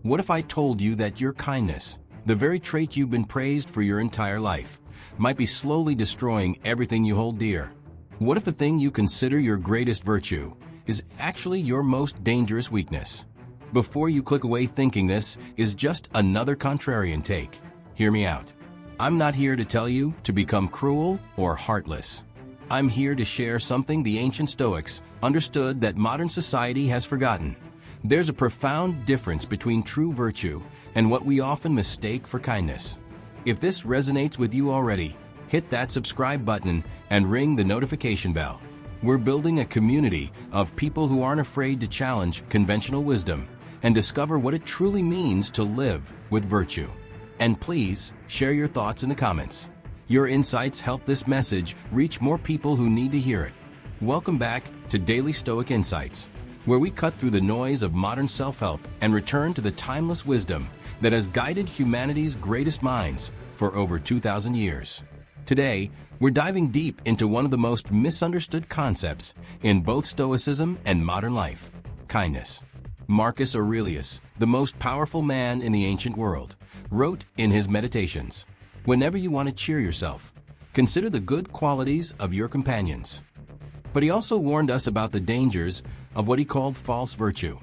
What if I told you that your kindness, the very trait you've been praised for your entire life, might be slowly destroying everything you hold dear? What if the thing you consider your greatest virtue is actually your most dangerous weakness? Before you click away thinking this is just another contrarian take, hear me out. I'm not here to tell you to become cruel or heartless. I'm here to share something the ancient Stoics understood that modern society has forgotten. There's a profound difference between true virtue and what we often mistake for kindness. If this resonates with you already, hit that subscribe button and ring the notification bell. We're building a community of people who aren't afraid to challenge conventional wisdom and discover what it truly means to live with virtue. And please, share your thoughts in the comments. Your insights help this message reach more people who need to hear it. Welcome back to Daily Stoic Insights, where we cut through the noise of modern self-help and return to the timeless wisdom that has guided humanity's greatest minds for over 2,000 years. Today, we're diving deep into one of the most misunderstood concepts in both Stoicism and modern life: kindness. Marcus Aurelius, the most powerful man in the ancient world, wrote in his Meditations, "Whenever you want to cheer yourself, consider the good qualities of your companions." But he also warned us about the dangers of what he called false virtue,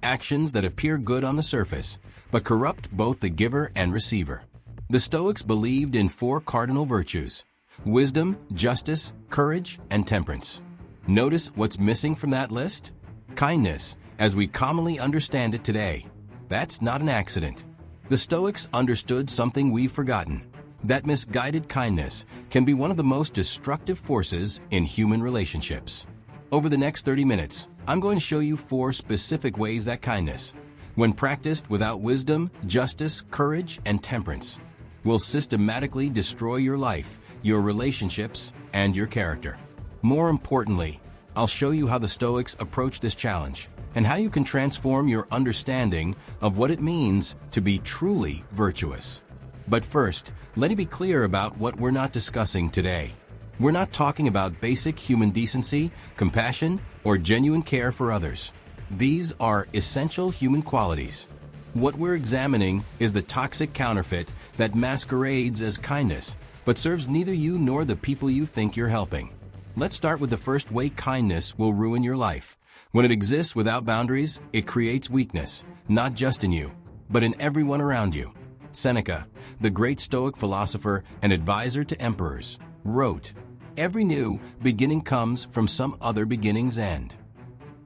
actions that appear good on the surface, but corrupt both the giver and receiver. The Stoics believed in 4 cardinal virtues: wisdom, justice, courage, and temperance. Notice what's missing from that list? Kindness, as we commonly understand it today. That's not an accident. The Stoics understood something we've forgotten: that misguided kindness can be one of the most destructive forces in human relationships. Over the next 30 minutes, I'm going to show you 4 specific ways that kindness, when practiced without wisdom, justice, courage, and temperance, will systematically destroy your life, your relationships, and your character. More importantly, I'll show you how the Stoics approach this challenge and how you can transform your understanding of what it means to be truly virtuous. But first, let me be clear about what we're not discussing today. We're not talking about basic human decency, compassion, or genuine care for others. These are essential human qualities. What we're examining is the toxic counterfeit that masquerades as kindness, but serves neither you nor the people you think you're helping. Let's start with the first way kindness will ruin your life. When it exists without boundaries, it creates weakness, not just in you, but in everyone around you. Seneca, the great Stoic philosopher and advisor to emperors, wrote, "Every new beginning comes from some other beginning's end."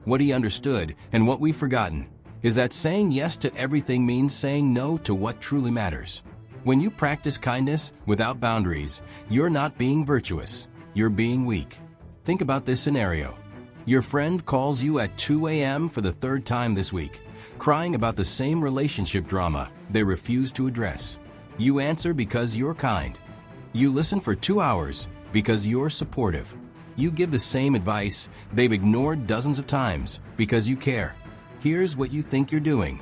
What he understood, and what we've forgotten, is that saying yes to everything means saying no to what truly matters. When you practice kindness without boundaries, you're not being virtuous, you're being weak. Think about this scenario. Your friend calls you at 2 a.m. for the 3rd time this week, crying about the same relationship drama they refuse to address. You answer because you're kind. You listen for 2 hours because you're supportive. You give the same advice they've ignored dozens of times because you care. Here's what you think you're doing: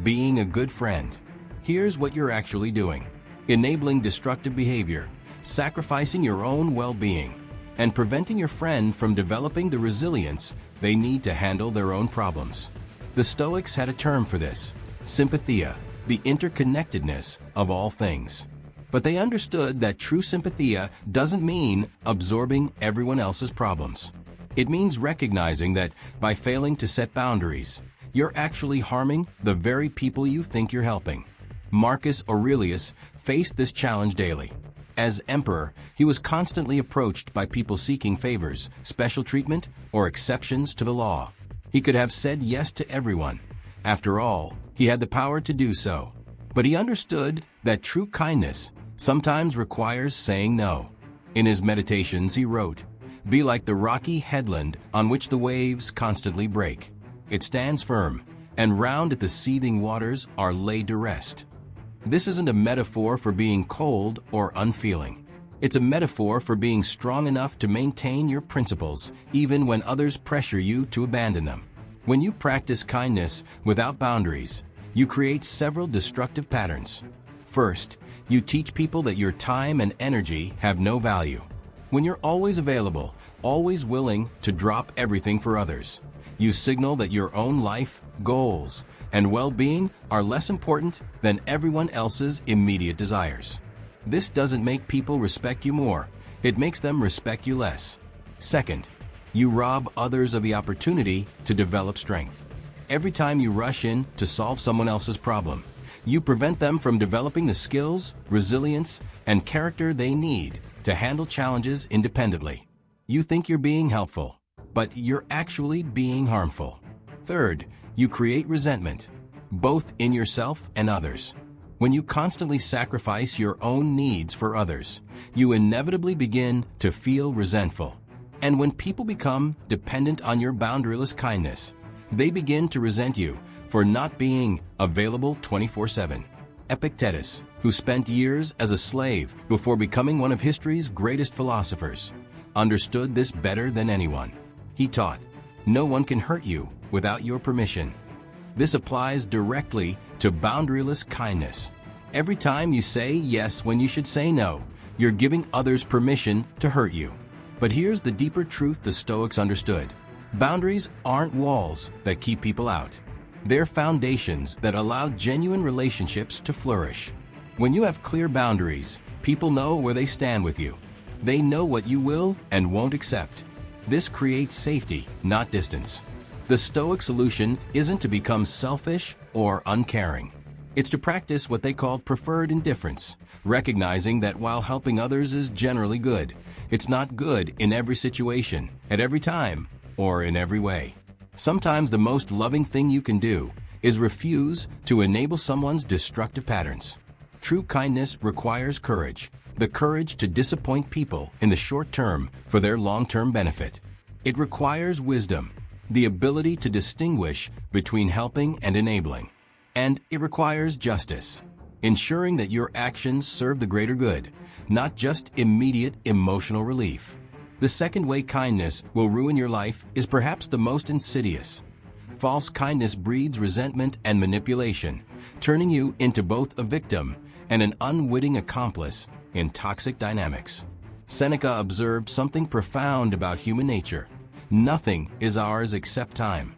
being a good friend. Here's what you're actually doing: enabling destructive behavior, sacrificing your own well-being, and preventing your friend from developing the resilience they need to handle their own problems. The Stoics had a term for this: sympathia, the interconnectedness of all things. But they understood that true sympathia doesn't mean absorbing everyone else's problems. It means recognizing that by failing to set boundaries, you're actually harming the very people you think you're helping. Marcus Aurelius faced this challenge daily. As emperor, he was constantly approached by people seeking favors, special treatment, or exceptions to the law. He could have said yes to everyone. After all, he had the power to do so. But he understood that true kindness sometimes requires saying no. In his Meditations, he wrote, "Be like the rocky headland on which the waves constantly break. It stands firm, and round it the seething waters are laid to rest." This isn't a metaphor for being cold or unfeeling. It's a metaphor for being strong enough to maintain your principles, even when others pressure you to abandon them. When you practice kindness without boundaries, you create several destructive patterns. First, you teach people that your time and energy have no value. When you're always available, always willing to drop everything for others, You signal that your own life, goals, and well-being are less important than everyone else's immediate desires. This doesn't make people respect you more, it makes them respect you less. Second, you rob others of the opportunity to develop strength. Every time you rush in to solve someone else's problem, you prevent them from developing the skills, resilience, and character they need to handle challenges independently. You think you're being helpful, but you're actually being harmful. Third, you create resentment, both in yourself and others. When you constantly sacrifice your own needs for others, you inevitably begin to feel resentful. And when people become dependent on your boundaryless kindness, they begin to resent you for not being available 24/7. Epictetus, who spent years as a slave before becoming one of history's greatest philosophers, understood this better than anyone. He taught, "No one can hurt you without your permission." This applies directly to boundaryless kindness. Every time you say yes when you should say no, you're giving others permission to hurt you. But here's the deeper truth the Stoics understood. Boundaries aren't walls that keep people out. They're foundations that allow genuine relationships to flourish. When you have clear boundaries, people know where they stand with you. They know what you will and won't accept. This creates safety, not distance. The Stoic solution isn't to become selfish or uncaring. It's to practice what they call preferred indifference, recognizing that while helping others is generally good, it's not good in every situation, at every time, or in every way. Sometimes the most loving thing you can do is refuse to enable someone's destructive patterns. True kindness requires courage, the courage to disappoint people in the short term for their long-term benefit. It requires wisdom, the ability to distinguish between helping and enabling. And it requires justice, ensuring that your actions serve the greater good, not just immediate emotional relief. The second way kindness will ruin your life is perhaps the most insidious. False kindness breeds resentment and manipulation, turning you into both a victim and an unwitting accomplice in toxic dynamics. Seneca observed something profound about human nature. Nothing is ours except time.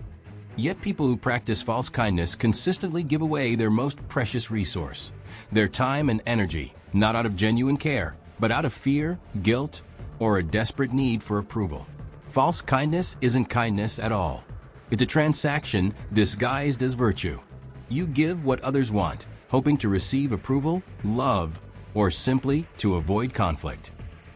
Yet people who practice false kindness consistently give away their most precious resource, their time and energy, not out of genuine care, but out of fear, guilt, or a desperate need for approval. False kindness isn't kindness at all. It's a transaction disguised as virtue. You give what others want, hoping to receive approval, love, or simply to avoid conflict.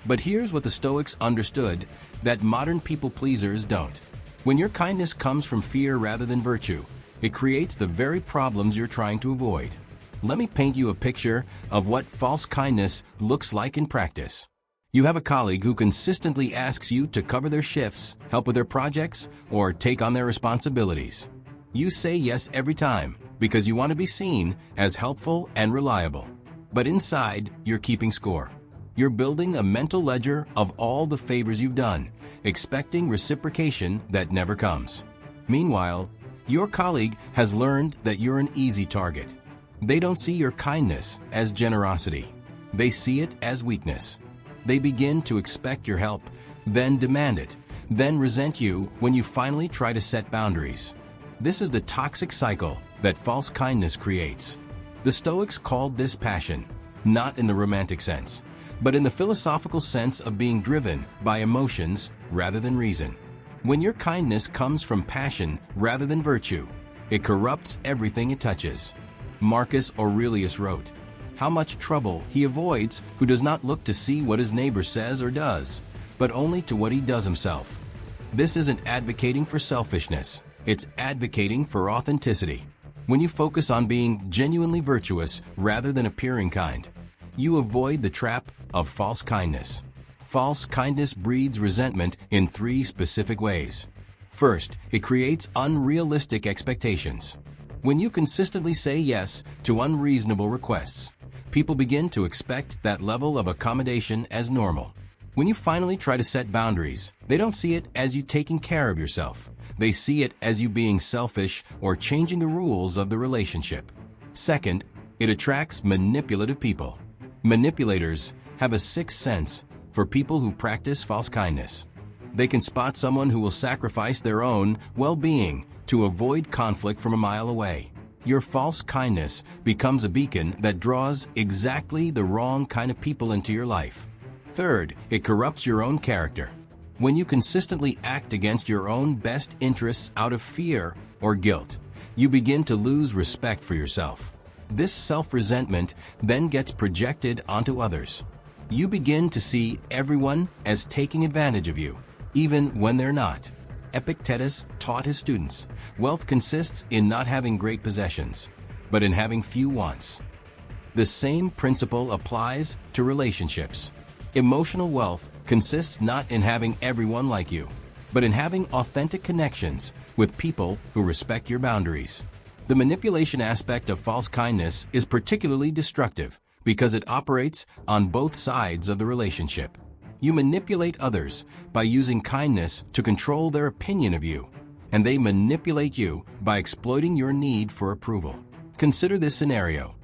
But here's what the Stoics understood that modern people-pleasers don't. When your kindness comes from fear rather than virtue, it creates the very problems you're trying to avoid. Let me paint you a picture of what false kindness looks like in practice. You have a colleague who consistently asks you to cover their shifts, help with their projects, or take on their responsibilities. You say yes every time because you want to be seen as helpful and reliable. But inside, you're keeping score. You're building a mental ledger of all the favors you've done, expecting reciprocation that never comes. Meanwhile, your colleague has learned that you're an easy target. They don't see your kindness as generosity. They see it as weakness. They begin to expect your help, then demand it, then resent you when you finally try to set boundaries. This is the toxic cycle that false kindness creates. The Stoics called this passion, not in the romantic sense, but in the philosophical sense of being driven by emotions rather than reason. When your kindness comes from passion rather than virtue, it corrupts everything it touches. Marcus Aurelius wrote, "How much trouble he avoids who does not look to see what his neighbor says or does, but only to what he does himself." This isn't advocating for selfishness, it's advocating for authenticity. When you focus on being genuinely virtuous rather than appearing kind, you avoid the trap of false kindness. False kindness breeds resentment in 3 specific ways. First, it creates unrealistic expectations. When you consistently say yes to unreasonable requests, people begin to expect that level of accommodation as normal. When you finally try to set boundaries, they don't see it as you taking care of yourself. They see it as you being selfish or changing the rules of the relationship. Second, it attracts manipulative people. Manipulators have a sixth sense for people who practice false kindness. They can spot someone who will sacrifice their own well-being to avoid conflict from a mile away. Your false kindness becomes a beacon that draws exactly the wrong kind of people into your life. Third, it corrupts your own character. When you consistently act against your own best interests out of fear or guilt, you begin to lose respect for yourself. This self-resentment then gets projected onto others. You begin to see everyone as taking advantage of you, even when they're not. Epictetus taught his students, wealth consists in not having great possessions, but in having few wants. The same principle applies to relationships. Emotional wealth consists not in having everyone like you, but in having authentic connections with people who respect your boundaries. The manipulation aspect of false kindness is particularly destructive because it operates on both sides of the relationship. You manipulate others by using kindness to control their opinion of you, and they manipulate you by exploiting your need for approval. Consider this scenario.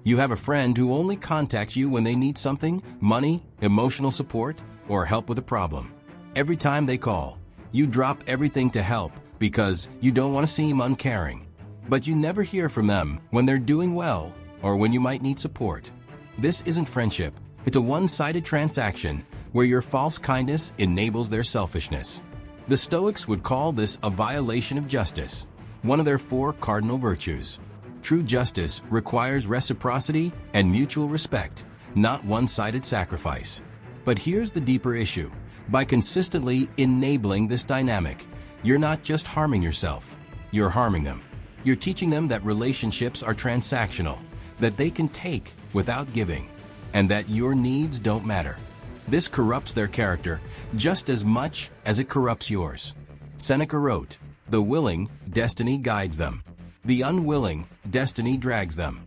You have a friend who only contacts you when they need something, money, emotional support, or help with a problem. Every time they call, you drop everything to help because you don't want to seem uncaring. But you never hear from them when they're doing well or when you might need support. This isn't friendship. It's a one-sided transaction where your false kindness enables their selfishness. The Stoics would call this a violation of justice, one of their 4 cardinal virtues. True justice requires reciprocity and mutual respect, not one-sided sacrifice. But here's the deeper issue. By consistently enabling this dynamic, you're not just harming yourself, you're harming them. You're teaching them that relationships are transactional, that they can take without giving, and that your needs don't matter. This corrupts their character just as much as it corrupts yours. Seneca wrote, "The willing, destiny guides them. The unwilling, destiny drags them."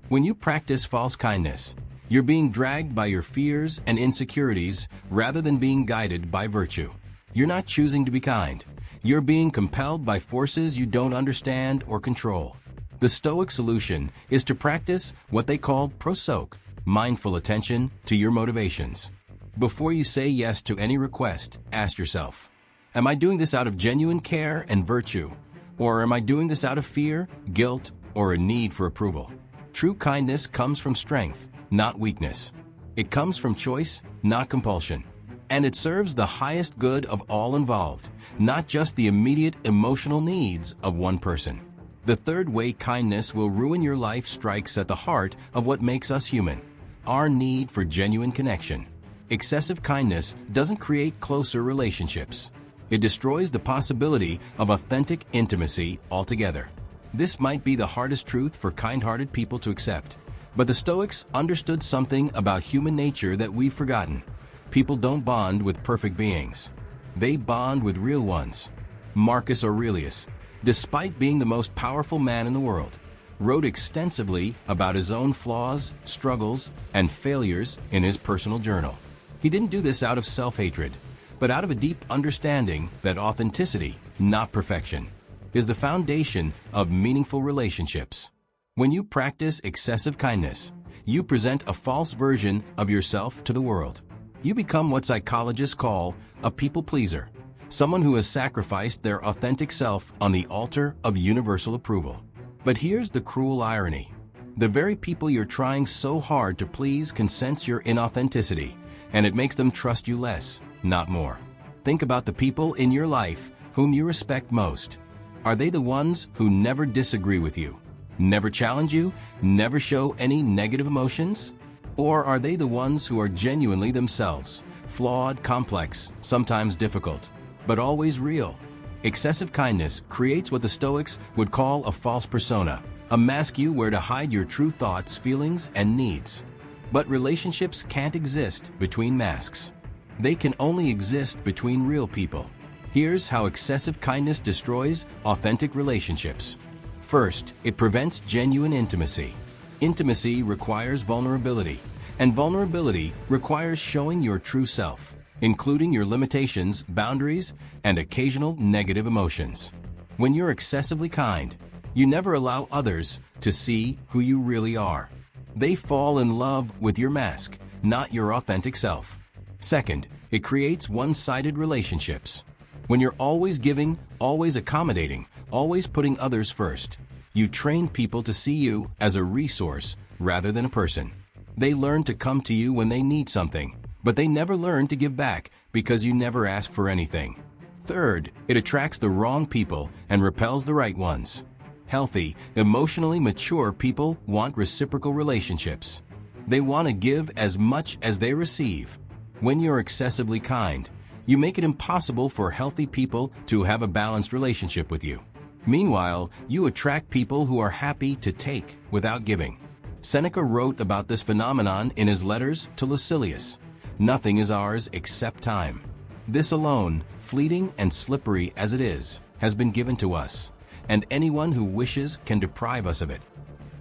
When you practice false kindness, you're being dragged by your fears and insecurities rather than being guided by virtue. You're not choosing to be kind. You're being compelled by forces you don't understand or control. The Stoic solution is to practice what they call prosoke, mindful attention to your motivations. Before you say yes to any request, ask yourself, am I doing this out of genuine care and virtue? Or am I doing this out of fear, guilt, or a need for approval? True kindness comes from strength, not weakness. It comes from choice, not compulsion. And it serves the highest good of all involved, not just the immediate emotional needs of one person. The third way kindness will ruin your life strikes at the heart of what makes us human, our need for genuine connection. Excessive kindness doesn't create closer relationships. It destroys the possibility of authentic intimacy altogether. This might be the hardest truth for kind-hearted people to accept, but the Stoics understood something about human nature that we've forgotten. People don't bond with perfect beings. They bond with real ones. Marcus Aurelius, despite being the most powerful man in the world, wrote extensively about his own flaws, struggles, and failures in his personal journal. He didn't do this out of self-hatred, but out of a deep understanding that authenticity, not perfection, is the foundation of meaningful relationships. When you practice excessive kindness, you present a false version of yourself to the world. You become what psychologists call a people pleaser, someone who has sacrificed their authentic self on the altar of universal approval. But here's the cruel irony. The very people you're trying so hard to please can sense your inauthenticity, and it makes them trust you less, not more. Think about the people in your life whom you respect most. Are they the ones who never disagree with you, never challenge you, never show any negative emotions? Or are they the ones who are genuinely themselves, flawed, complex, sometimes difficult, but always real? Excessive kindness creates what the Stoics would call a false persona, a mask you wear to hide your true thoughts, feelings, and needs. But relationships can't exist between masks. They can only exist between real people. Here's how excessive kindness destroys authentic relationships. First, it prevents genuine intimacy. Intimacy requires vulnerability, and vulnerability requires showing your true self, including your limitations, boundaries, and occasional negative emotions. When you're excessively kind, you never allow others to see who you really are. They fall in love with your mask, not your authentic self. Second, It creates one-sided relationships. When you're always giving, always accommodating, always putting others first, you train people to see you as a resource rather than a person. They learn to come to you when they need something, but they never learn to give back because you never ask for anything. Third, it attracts the wrong people and repels the right ones. Healthy, emotionally mature people want reciprocal relationships. They want to give as much as they receive. When you're excessively kind, you make it impossible for healthy people to have a balanced relationship with you. Meanwhile, you attract people who are happy to take without giving. Seneca wrote about this phenomenon in his letters to Lucilius. Nothing is ours except time. This alone, fleeting and slippery as it is, has been given to us, and anyone who wishes can deprive us of it.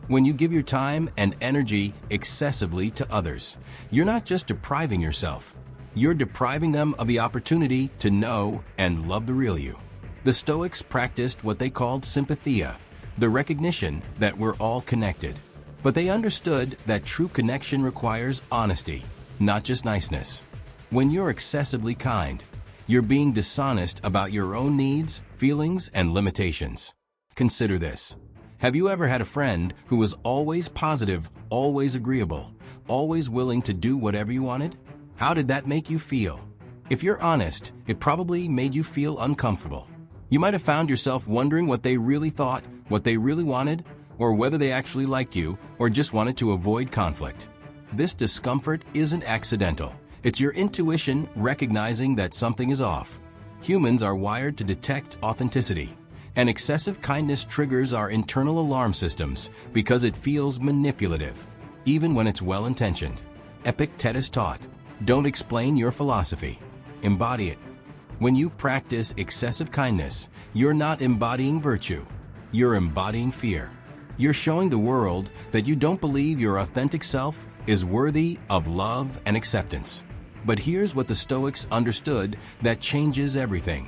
When you give your time and energy excessively to others, you're not just depriving yourself, you're depriving them of the opportunity to know and love the real you. The Stoics practiced what they called sympathia, the recognition that we're all connected. But they understood that true connection requires honesty, not just niceness. When you're excessively kind, you're being dishonest about your own needs, feelings, and limitations. Consider this. Have you ever had a friend who was always positive, always agreeable, always willing to do whatever you wanted? How did that make you feel? If you're honest, it probably made you feel uncomfortable. You might have found yourself wondering what they really thought, what they really wanted, or whether they actually liked you or just wanted to avoid conflict. This discomfort isn't accidental. It's your intuition recognizing that something is off. Humans are wired to detect authenticity, and excessive kindness triggers our internal alarm systems because it feels manipulative, even when it's well-intentioned. Epictetus taught, "Don't explain your philosophy, embody it." When you practice excessive kindness, you're not embodying virtue, you're embodying fear. You're showing the world that you don't believe your authentic self is worthy of love and acceptance. But here's what the Stoics understood that changes everything.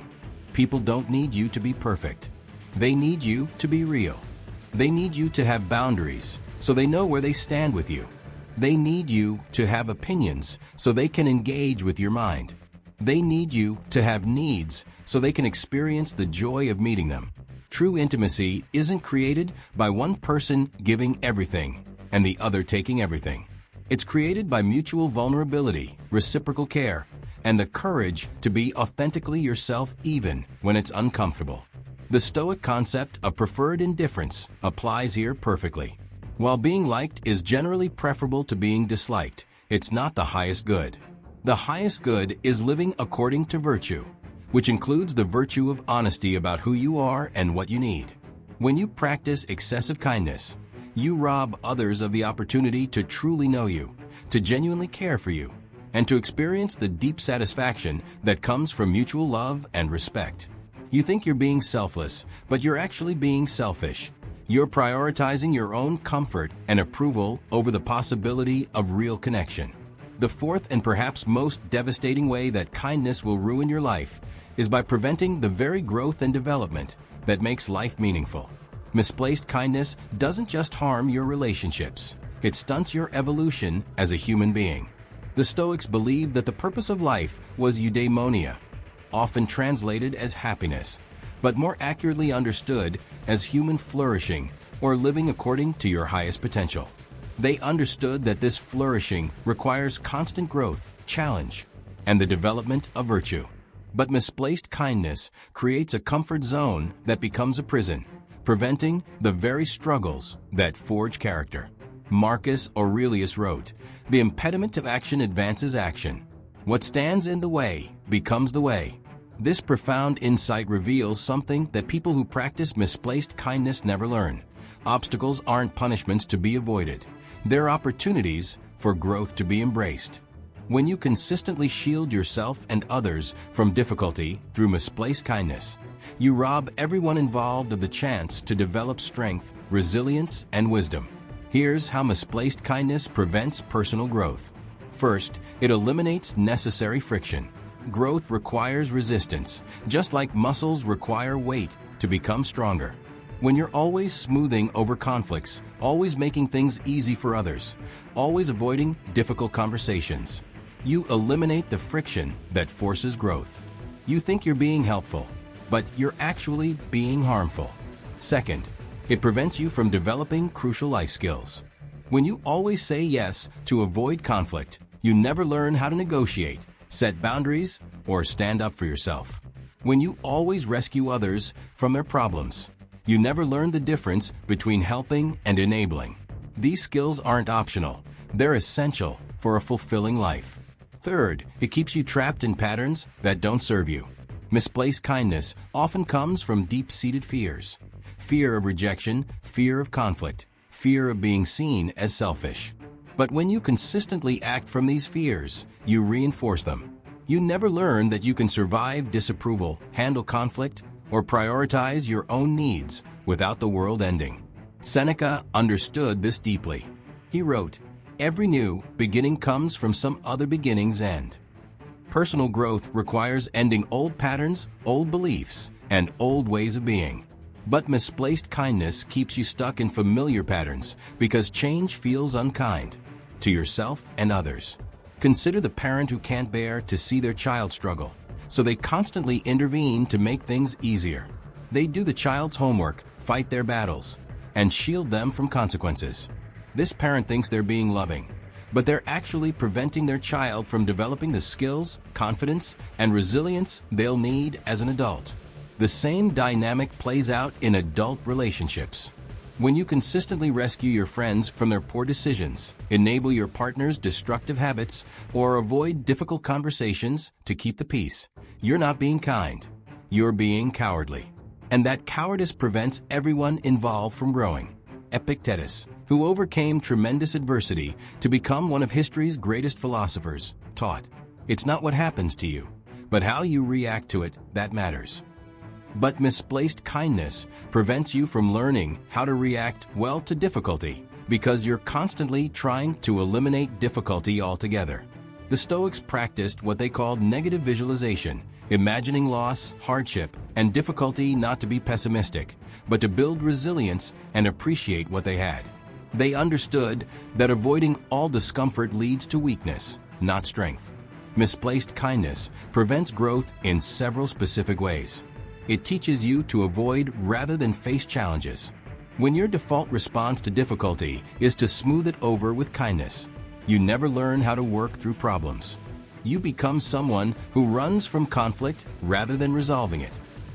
People don't need you to be perfect. They need you to be real. They need you to have boundaries so they know where they stand with you. They need you to have opinions so they can engage with your mind. They need you to have needs so they can experience the joy of meeting them. True intimacy isn't created by one person giving everything and the other taking everything. It's created by mutual vulnerability, reciprocal care, and the courage to be authentically yourself even when it's uncomfortable. The Stoic concept of preferred indifference applies here perfectly. While being liked is generally preferable to being disliked, it's not the highest good. The highest good is living according to virtue, which includes the virtue of honesty about who you are and what you need. When you practice excessive kindness, you rob others of the opportunity to truly know you, to genuinely care for you, and to experience the deep satisfaction that comes from mutual love and respect. You think you're being selfless, but you're actually being selfish. You're prioritizing your own comfort and approval over the possibility of real connection. The fourth and perhaps most devastating way that kindness will ruin your life is by preventing the very growth and development that makes life meaningful. Misplaced kindness doesn't just harm your relationships, it stunts your evolution as a human being. The Stoics believed that the purpose of life was eudaimonia, often translated as happiness, but more accurately understood as human flourishing or living according to your highest potential. They understood that this flourishing requires constant growth, challenge, and the development of virtue. But misplaced kindness creates a comfort zone that becomes a prison, preventing the very struggles that forge character. Marcus Aurelius wrote, "The impediment of action advances action. What stands in the way becomes the way." This profound insight reveals something that people who practice misplaced kindness never learn. Obstacles aren't punishments to be avoided. They're opportunities for growth to be embraced. When you consistently shield yourself and others from difficulty through misplaced kindness, you rob everyone involved of the chance to develop strength, resilience, and wisdom. Here's how misplaced kindness prevents personal growth. First, it eliminates necessary friction. Growth requires resistance, just like muscles require weight to become stronger. When you're always smoothing over conflicts, always making things easy for others, always avoiding difficult conversations, You eliminate the friction that forces growth. You think you're being helpful, but you're actually being harmful. Second, it prevents you from developing crucial life skills. When you always say yes to avoid conflict, you never learn how to negotiate, set boundaries, or stand up for yourself. When you always rescue others from their problems, you never learn the difference between helping and enabling. These skills aren't optional. They're essential for a fulfilling life. Third, it keeps you trapped in patterns that don't serve you. Misplaced kindness often comes from deep-seated fears. Fear of rejection, fear of conflict, fear of being seen as selfish. But when you consistently act from these fears, you reinforce them. You never learn that you can survive disapproval, handle conflict, or prioritize your own needs without the world ending. Seneca understood this deeply. He wrote, "Every new beginning comes from some other beginning's end." Personal growth requires ending old patterns, old beliefs, and old ways of being. But misplaced kindness keeps you stuck in familiar patterns because change feels unkind to yourself and others. Consider the parent who can't bear to see their child struggle, so they constantly intervene to make things easier. They do the child's homework, fight their battles, and shield them from consequences. This parent thinks they're being loving, but they're actually preventing their child from developing the skills, confidence, and resilience they'll need as an adult. The same dynamic plays out in adult relationships. When you consistently rescue your friends from their poor decisions, enable your partner's destructive habits, or avoid difficult conversations to keep the peace, you're not being kind. You're being cowardly. And that cowardice prevents everyone involved from growing. Epictetus, who overcame tremendous adversity to become one of history's greatest philosophers, taught, "It's not what happens to you, but how you react to it that matters." But misplaced kindness prevents you from learning how to react well to difficulty because you're constantly trying to eliminate difficulty altogether. The Stoics practiced what they called negative visualization, imagining loss, hardship, and difficulty not to be pessimistic, but to build resilience and appreciate what they had. They understood that avoiding all discomfort leads to weakness, not strength. Misplaced kindness prevents growth in several specific ways. It teaches you to avoid rather than face challenges. When your default response to difficulty is to smooth it over with kindness, you never learn how to work through problems. You become someone who runs from conflict rather than resolving it.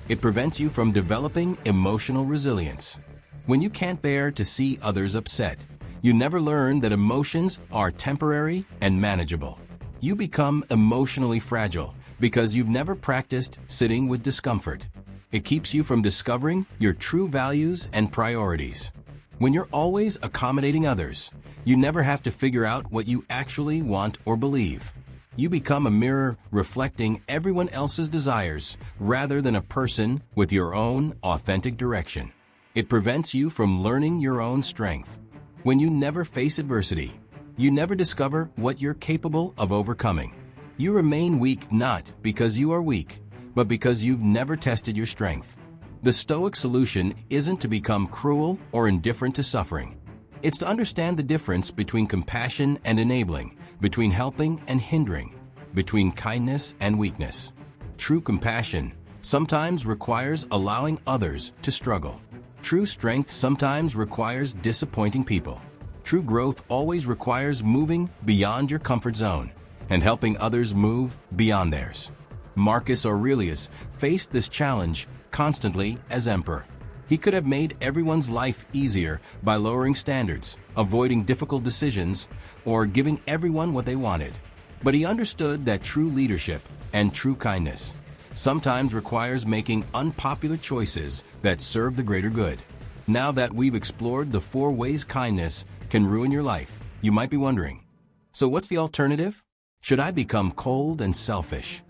It prevents you from developing emotional resilience. When you can't bear to see others upset, you never learn that emotions are temporary and manageable. You become emotionally fragile because you've never practiced sitting with discomfort. It keeps you from discovering your true values and priorities. When you're always accommodating others, you never have to figure out what you actually want or believe. You become a mirror reflecting everyone else's desires rather than a person with your own authentic direction. It prevents you from learning your own strength. When you never face adversity, you never discover what you're capable of overcoming. You remain weak not because you are weak, but because you've never tested your strength. The Stoic solution isn't to become cruel or indifferent to suffering. It's to understand the difference between compassion and enabling, between helping and hindering, between kindness and weakness. True compassion sometimes requires allowing others to struggle. True strength sometimes requires disappointing people. True growth always requires moving beyond your comfort zone and helping others move beyond theirs. Marcus Aurelius faced this challenge constantly as emperor. He could have made everyone's life easier by lowering standards, avoiding difficult decisions, or giving everyone what they wanted. But he understood that true leadership and true kindness sometimes requires making unpopular choices that serve the greater good. Now that we've explored the 4 ways kindness can ruin your life, you might be wondering, so what's the alternative? Should I become cold and selfish?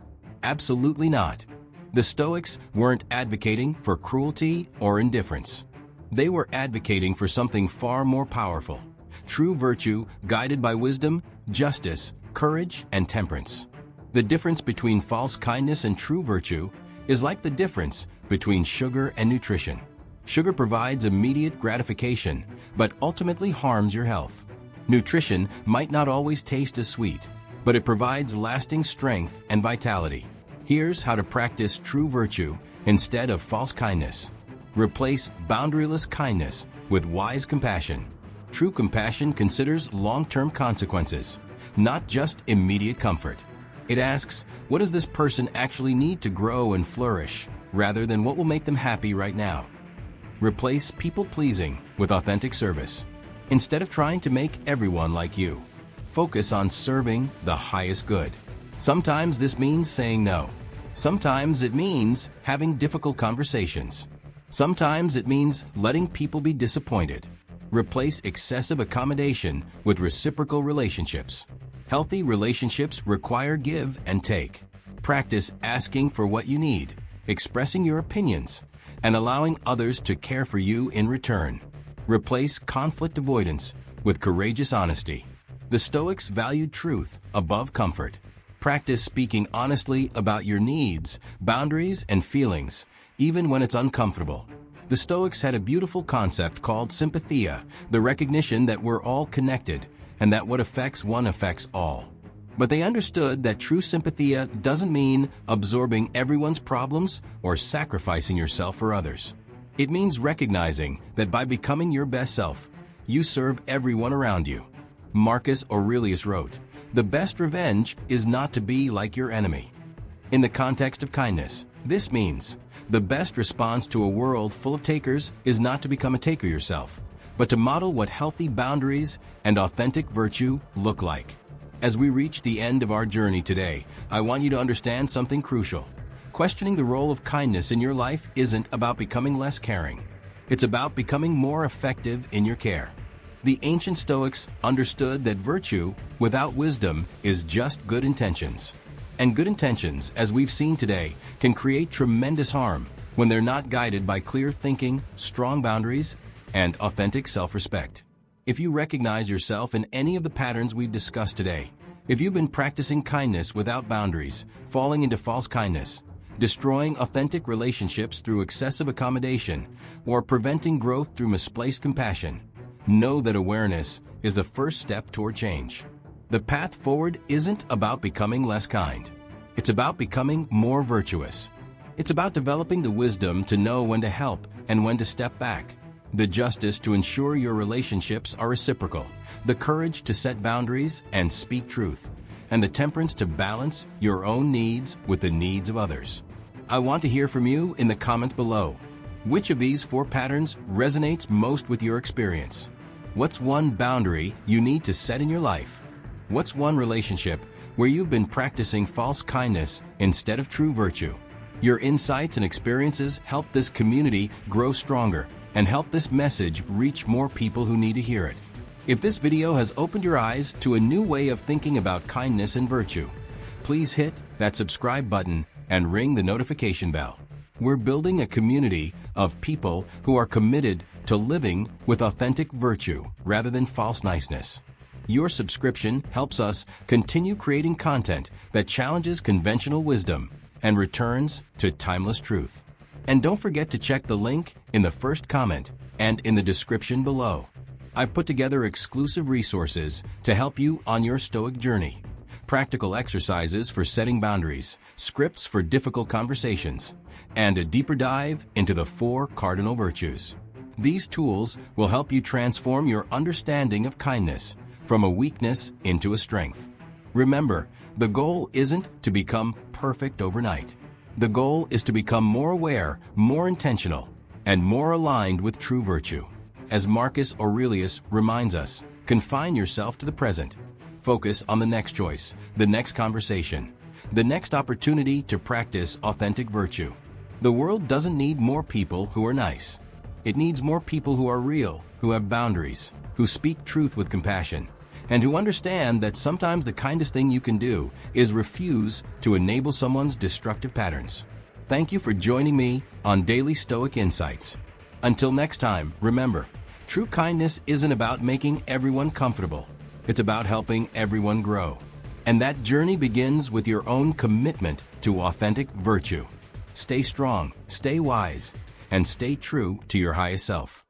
Absolutely not. The Stoics weren't advocating for cruelty or indifference. They were advocating for something far more powerful: true virtue guided by wisdom, justice, courage, and temperance. The difference between false kindness and true virtue is like the difference between sugar and nutrition. Sugar provides immediate gratification, but ultimately harms your health. Nutrition might not always taste as sweet, but it provides lasting strength and vitality. Here's how to practice true virtue instead of false kindness. Replace boundaryless kindness with wise compassion. True compassion considers long-term consequences, not just immediate comfort. It asks, what does this person actually need to grow and flourish, rather than what will make them happy right now. Replace people-pleasing with authentic service. Instead of trying to make everyone like you, focus on serving the highest good. Sometimes this means saying no. Sometimes it means having difficult conversations. Sometimes it means letting people be disappointed. Replace excessive accommodation with reciprocal relationships. Healthy relationships require give and take. Practice asking for what you need, expressing your opinions, and allowing others to care for you in return. Replace conflict avoidance with courageous honesty. The Stoics valued truth above comfort. Practice speaking honestly about your needs, boundaries, and feelings, even when it's uncomfortable. The Stoics had a beautiful concept called sympathia, the recognition that we're all connected and that what affects one affects all. But they understood that true sympathia doesn't mean absorbing everyone's problems or sacrificing yourself for others. It means recognizing that by becoming your best self, you serve everyone around you. Marcus Aurelius wrote, "The best revenge is not to be like your enemy." In the context of kindness, this means the best response to a world full of takers is not to become a taker yourself, but to model what healthy boundaries and authentic virtue look like. As we reach the end of our journey today, I want you to understand something crucial. Questioning the role of kindness in your life isn't about becoming less caring. It's about becoming more effective in your care. The ancient Stoics understood that virtue without wisdom is just good intentions. And good intentions, as we've seen today, can create tremendous harm when they're not guided by clear thinking, strong boundaries, and authentic self-respect. If you recognize yourself in any of the patterns we've discussed today, if you've been practicing kindness without boundaries, falling into false kindness, destroying authentic relationships through excessive accommodation, or preventing growth through misplaced compassion, know that awareness is the first step toward change. The path forward isn't about becoming less kind. It's about becoming more virtuous. It's about developing the wisdom to know when to help and when to step back, the justice to ensure your relationships are reciprocal, the courage to set boundaries and speak truth, and the temperance to balance your own needs with the needs of others. I want to hear from you in the comments below. Which of these 4 patterns resonates most with your experience? What's one boundary you need to set in your life? What's one relationship where you've been practicing false kindness instead of true virtue? Your insights and experiences help this community grow stronger and help this message reach more people who need to hear it. If this video has opened your eyes to a new way of thinking about kindness and virtue, please hit that subscribe button and ring the notification bell. We're building a community of people who are committed to living with authentic virtue rather than false niceness. Your subscription helps us continue creating content that challenges conventional wisdom and returns to timeless truth. And don't forget to check the link in the first comment and in the description below. I've put together exclusive resources to help you on your Stoic journey. Practical exercises for setting boundaries, scripts for difficult conversations, and a deeper dive into the 4 cardinal virtues. These tools will help you transform your understanding of kindness from a weakness into a strength. Remember, the goal isn't to become perfect overnight. The goal is to become more aware, more intentional, and more aligned with true virtue. As Marcus Aurelius reminds us, confine yourself to the present. Focus on the next choice, the next conversation, the next opportunity to practice authentic virtue. The world doesn't need more people who are nice. It needs more people who are real, who have boundaries, who speak truth with compassion, and who understand that sometimes the kindest thing you can do is refuse to enable someone's destructive patterns. Thank you for joining me on Daily Stoic Insights. Until next time, remember, true kindness isn't about making everyone comfortable. It's about helping everyone grow. And that journey begins with your own commitment to authentic virtue. Stay strong, stay wise, and stay true to your highest self.